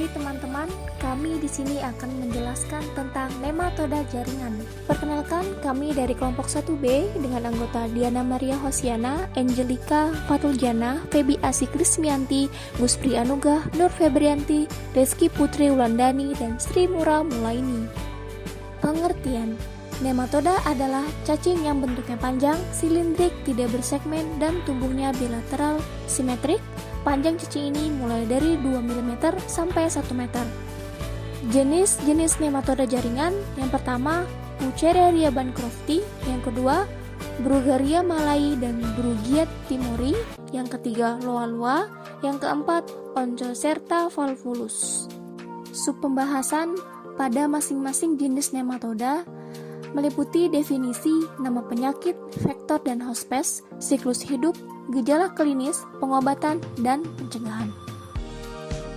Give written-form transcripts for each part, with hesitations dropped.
Hai teman-teman, kami di sini akan menjelaskan tentang nematoda jaringan. Perkenalkan, kami dari kelompok 1B dengan anggota Diana Maria Hosiana, Angelika Fatuljana, Febi Asih Krismianti, Guspri Anugah, Nur Febrianti, Reski Putri Wulandani, dan Sri Mura Mulaini. Pengertian: nematoda adalah cacing yang bentuknya panjang, silindrik, tidak bersegmen, dan tumbuhnya bilateral, simetrik. Panjang cacing ini mulai dari 2 mm sampai 1 meter. Jenis-jenis nematoda jaringan: yang pertama, Wuchereria bancrofti, yang kedua, Bruguiera malai dan Bruguiera timori, yang ketiga, Loa-loa, yang keempat, Onchocerta volvulus. Subpembahasan pada masing-masing jenis nematoda meliputi definisi, nama penyakit, vektor dan hospes, siklus hidup, gejala klinis, pengobatan, dan pencegahan.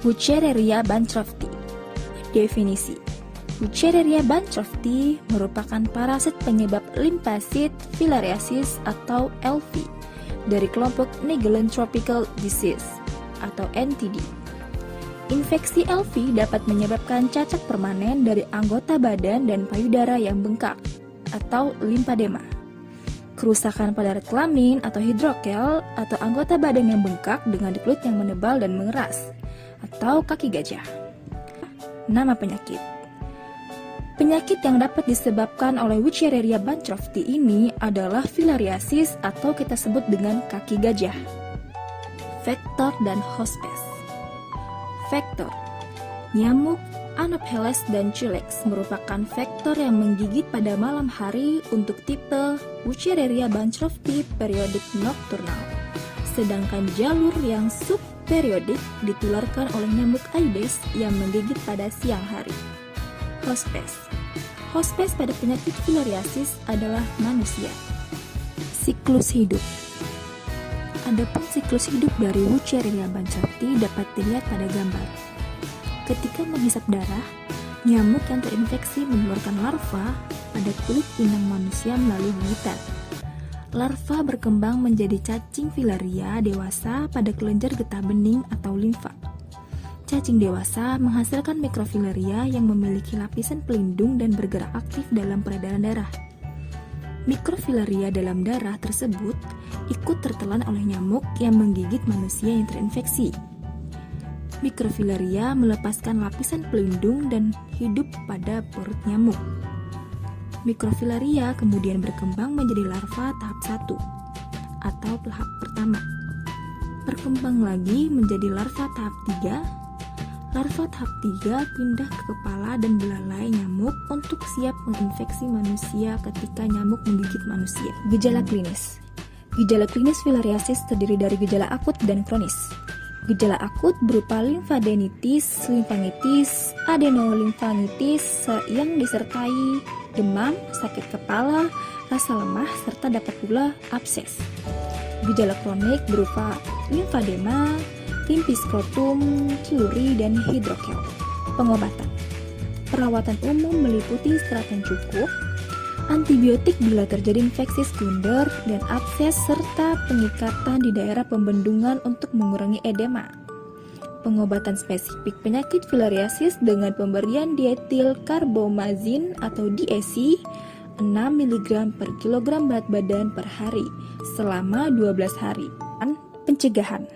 Wuchereria bancrofti. Definisi: Wuchereria bancrofti merupakan parasit penyebab limpasit filariasis atau LV dari kelompok Naegelen Tropical Disease atau NTD. Infeksi LV dapat menyebabkan cacat permanen dari anggota badan dan payudara yang bengkak atau limpadema, kerusakan pada red kelamin atau hidrokel atau anggota badan yang bengkak dengan kulit yang menebal dan mengeras atau kaki gajah. Nama penyakit: penyakit yang dapat disebabkan oleh Wuchereria bancrofti ini adalah filariasis atau kita sebut dengan kaki gajah. Vektor dan hospes. Vektor: nyamuk Anopheles dan Culex merupakan vektor yang menggigit pada malam hari untuk tipe Wuchereria bancrofti periodik nokturnal. Sedangkan jalur yang subperiodik ditularkan oleh nyamuk Aedes yang menggigit pada siang hari. Hospes. Hospes pada penyakit filariasis adalah manusia. Siklus hidup. Adapun siklus hidup dari Wuchereria bancrofti dapat dilihat pada gambar. Ketika menghisap darah, nyamuk yang terinfeksi mengeluarkan larva pada kulit inang manusia melalui gigitan. Larva berkembang menjadi cacing filaria dewasa pada kelenjar getah bening atau limfa. Cacing dewasa menghasilkan mikrofilaria yang memiliki lapisan pelindung dan bergerak aktif dalam peredaran darah. Mikrofilaria dalam darah tersebut ikut tertelan oleh nyamuk yang menggigit manusia yang terinfeksi. Mikrofilaria melepaskan lapisan pelindung dan hidup pada perut nyamuk. Mikrofilaria kemudian berkembang menjadi larva tahap 1 atau tahap pertama. Berkembang lagi menjadi larva tahap 3. Larva tahap 3 pindah ke kepala dan belalai nyamuk untuk siap menginfeksi manusia ketika nyamuk menggigit manusia. Gejala klinis. Gejala klinis filariasis terdiri dari gejala akut dan kronis. Gejala akut berupa limfadenitis, limfangitis, adenolimfangitis yang disertai demam, sakit kepala, rasa lemah, serta dapat pula abses. Gejala kronik berupa limfadema, limfiskrotum, kiluri, dan hidrokel. Pengobatan. Perawatan umum meliputi istirahat yang cukup, antibiotik bila terjadi infeksi sekunder dan abses, serta pengikatan di daerah pembendungan untuk mengurangi edema. Pengobatan spesifik penyakit filariasis dengan pemberian dietil karbomazin atau DAC 6 mg per kilogram berat badan per hari selama 12 hari. Pencegahan.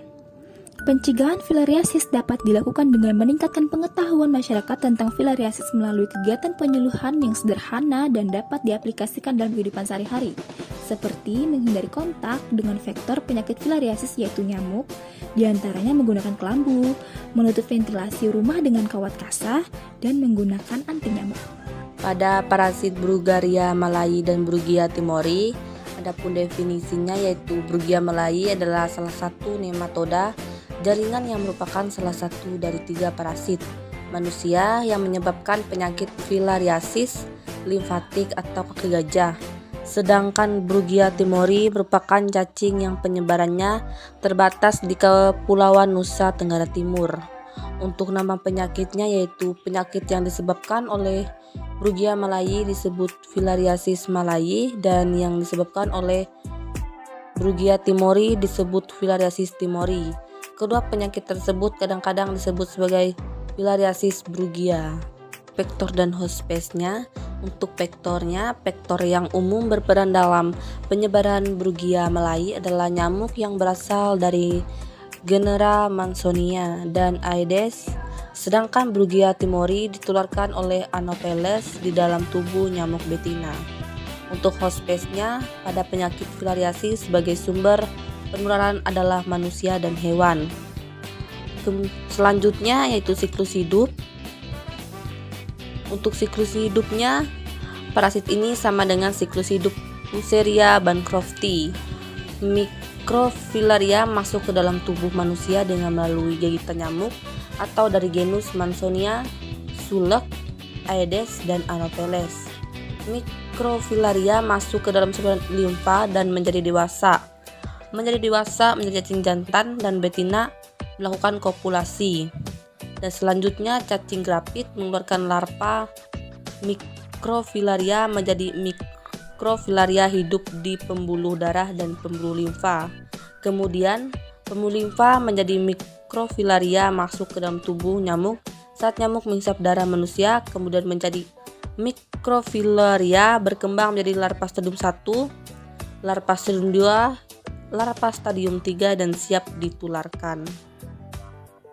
Pencegahan filariasis dapat dilakukan dengan meningkatkan pengetahuan masyarakat tentang filariasis melalui kegiatan penyuluhan yang sederhana dan dapat diaplikasikan dalam kehidupan sehari-hari, seperti menghindari kontak dengan vektor penyakit filariasis yaitu nyamuk, diantaranya menggunakan kelambu, menutup ventilasi rumah dengan kawat kasah, dan menggunakan anti nyamuk. Pada parasit Bruguiera malai dan Bruguiera timori, adapun definisinya yaitu Bruguiera malai adalah salah satu nematoda jaringan yang merupakan salah satu dari 3 parasit manusia yang menyebabkan penyakit filariasis limfatik atau kaki gajah. Sedangkan Bruguiera timori merupakan cacing yang penyebarannya terbatas di Kepulauan Nusa Tenggara Timur. Untuk nama penyakitnya yaitu penyakit yang disebabkan oleh Bruguiera malai disebut filariasis malai dan yang disebabkan oleh Bruguiera timori disebut filariasis timori. Kedua penyakit tersebut kadang-kadang disebut sebagai filariasis Brugia. Vektor dan host space-nya. Untuk vektornya, vektor yang umum berperan dalam penyebaran Brugia malai adalah nyamuk yang berasal dari genera Mansonia dan Aedes, sedangkan Brugia timori ditularkan oleh Anopheles di dalam tubuh nyamuk betina. Untuk host space-nya, pada penyakit filariasis sebagai sumber penularan adalah manusia dan hewan. Selanjutnya yaitu siklus hidup. Untuk siklus hidupnya, parasit ini sama dengan siklus hidup Neisseria bancrofti. Microfilaria masuk ke dalam tubuh manusia dengan melalui gigitan nyamuk atau dari genus Mansonia, Sulek, Aedes, dan Anopheles. Microfilaria masuk ke dalam saluran limfa dan menjadi dewasa. Menjadi cacing jantan dan betina melakukan kopulasi. Dan selanjutnya cacing grafit mengeluarkan larva microfilaria menjadi microfilaria hidup di pembuluh darah dan pembuluh limfa. Kemudian pembuluh limfa menjadi microfilaria masuk ke dalam tubuh nyamuk saat nyamuk menghisap darah manusia, kemudian menjadi microfilaria berkembang menjadi larva stadium 1, larva stadium 2, larva stadium 3 dan siap ditularkan.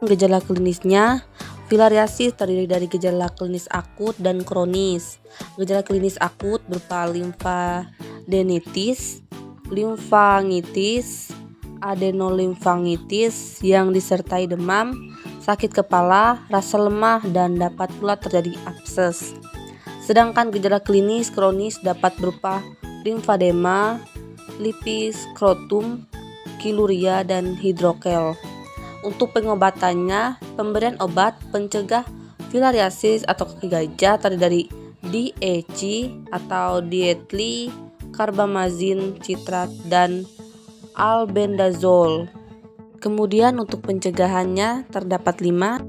Gejala klinisnya, filariasis terdiri dari gejala klinis akut dan kronis. Gejala klinis akut berupa limfadenitis, limfangitis, adenolimfangitis yang disertai demam, sakit kepala, rasa lemah, dan dapat pula terjadi abses. Sedangkan gejala klinis kronis dapat berupa limfadema, lipis, skrotum, kiluria, dan hidrokel. Untuk pengobatannya, pemberian obat pencegah filariasis atau kaki gajah terdiri dari DEC atau diethylcarbamazine carbamazine citrat dan albendazole. Kemudian untuk pencegahannya terdapat 5.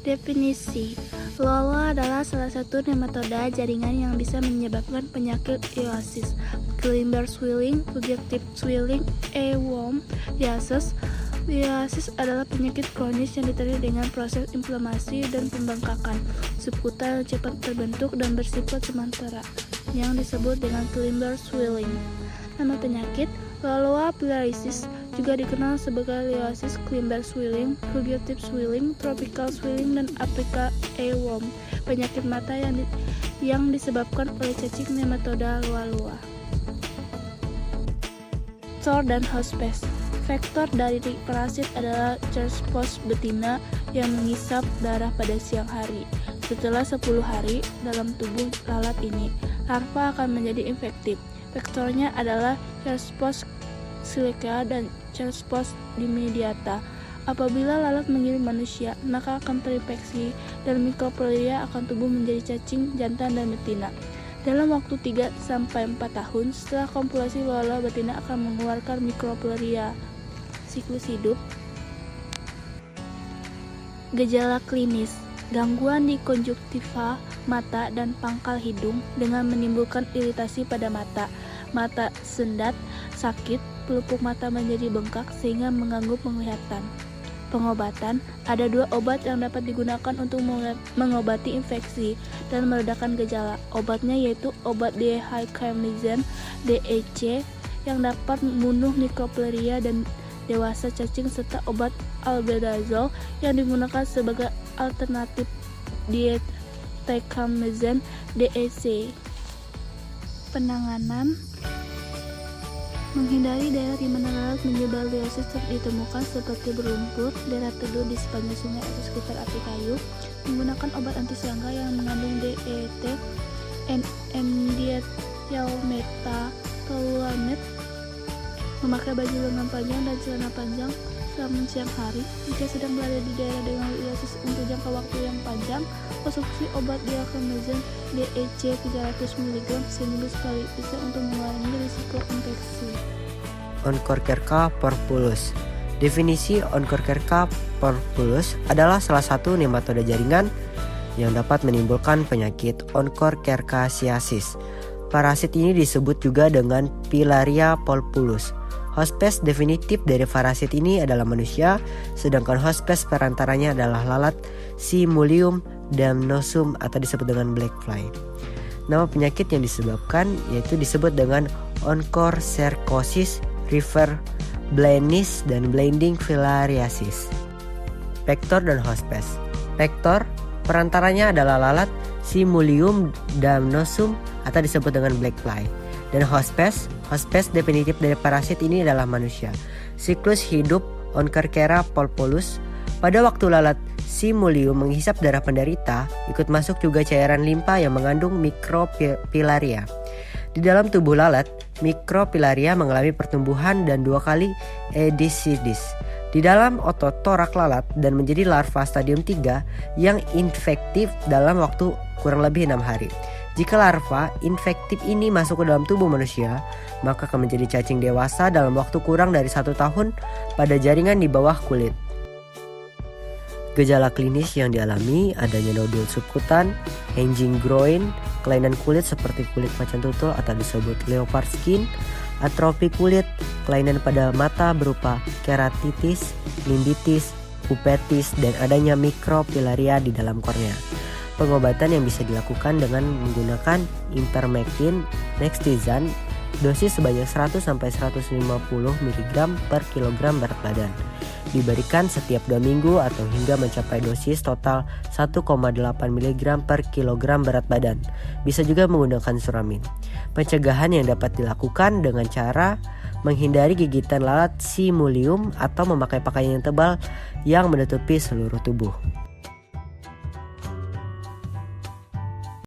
Definisi. Loa adalah salah satu nematoda jaringan yang bisa menyebabkan penyakit iosis, Guillain-Barré swelling, fugitive swelling, worm, diasis. Diasis adalah penyakit kronis yang ditandai dengan proses inflamasi dan pembengkakan subkutan yang cepat terbentuk dan bersifat sementara, yang disebut dengan Guillain-Barré swelling. Nama penyakit Loa filariasis juga dikenal sebagai liosis, Guillain-Barré swelling, fugitive swelling, tropical swelling, dan Africa worm, penyakit mata yang disebabkan oleh cacing nematoda loa-loa. Vektor dan host space. Vektor dari parasit adalah Cercospora betina yang menghisap darah pada siang hari. Setelah 10 hari dalam tubuh lalat ini, larva akan menjadi infektif. Vektornya adalah Cercospora silica dan Cercospora dimidiata. Apabila lalat mengirim manusia, maka akan terinfeksi dan mikrofilaria akan tumbuh menjadi cacing jantan dan betina. Dalam waktu 3-4 tahun setelah kopulasi, loa betina akan mengeluarkan mikrofilaria. Siklus hidup. Gejala klinis. Gangguan di konjuktiva mata dan pangkal hidung dengan menimbulkan iritasi pada mata. Mata sendat, sakit, pelupuk mata menjadi bengkak sehingga mengganggu penglihatan. Pengobatan. Ada 2 obat yang dapat digunakan untuk mengobati infeksi dan meredakan gejala. Obatnya yaitu obat dihydroargentine DEC yang dapat membunuh mikrofilaria dan dewasa cacing serta obat albendazole yang digunakan sebagai alternatif dihydroargentine DEC. Penanganan. Menghindari daerah di mana lalat menyebar liosis ditemukan seperti berlumpur, daerah teduh di sepanjang sungai atau sekitar api kayu. Menggunakan obat anti serangga yang mengandung DET, N-diethylmetatoluamide. Memakai baju lengan panjang dan celana panjang selama siang hari. Jika sedang berada di daerah dengan liosis untuk jangka waktu yang panjang, konsumsi obat dihydroargentine DEC 300 mg seminggu sekali bisa untuk mengurangi risiko infeksi. Onchocerca porpulus. Definisi Onchocerca porpulus adalah salah satu nematoda jaringan yang dapat menimbulkan penyakit onchocerciasis. Parasit ini disebut juga dengan Filaria porpulus. Hospes definitif dari parasit ini adalah manusia, sedangkan hospes perantaranya adalah lalat Simulium damnosum atau disebut dengan black fly. Nama penyakit yang disebabkan yaitu disebut dengan onchocercosis, river blindness, dan blinding filariasis. Vektor dan hospes. Vektor perantaranya adalah lalat Simulium damnosum atau disebut dengan black fly. Dan hospes definitif dari parasit ini adalah manusia. Siklus hidup Oncorkera polpolus. Pada waktu lalat Simulium menghisap darah penderita, ikut masuk juga cairan limpa yang mengandung mikropilaria. Di dalam tubuh lalat, mikropilaria mengalami pertumbuhan dan 2 kali edisidis di dalam otot torak lalat dan menjadi larva stadium 3 yang infektif dalam waktu kurang lebih 6 hari. Jika larva infektif ini masuk ke dalam tubuh manusia, maka akan menjadi cacing dewasa dalam waktu kurang dari 1 tahun pada jaringan di bawah kulit. Gejala klinis yang dialami adanya nodul subkutan, hanging groin, kelainan kulit seperti kulit macan tutul atau disebut leopard skin, atrofi kulit, kelainan pada mata berupa keratitis, limbitis, pupetis, dan adanya mikropilaria di dalam kornea. Pengobatan yang bisa dilakukan dengan menggunakan ivermectin, nextizan, dosis sebanyak 100-150 mg per kilogram berat badan. Diberikan setiap 2 minggu atau hingga mencapai dosis total 1,8 mg per kilogram berat badan. Bisa juga menggunakan suramin. Pencegahan yang dapat dilakukan dengan cara menghindari gigitan lalat Simulium atau memakai pakaian yang tebal yang menutupi seluruh tubuh.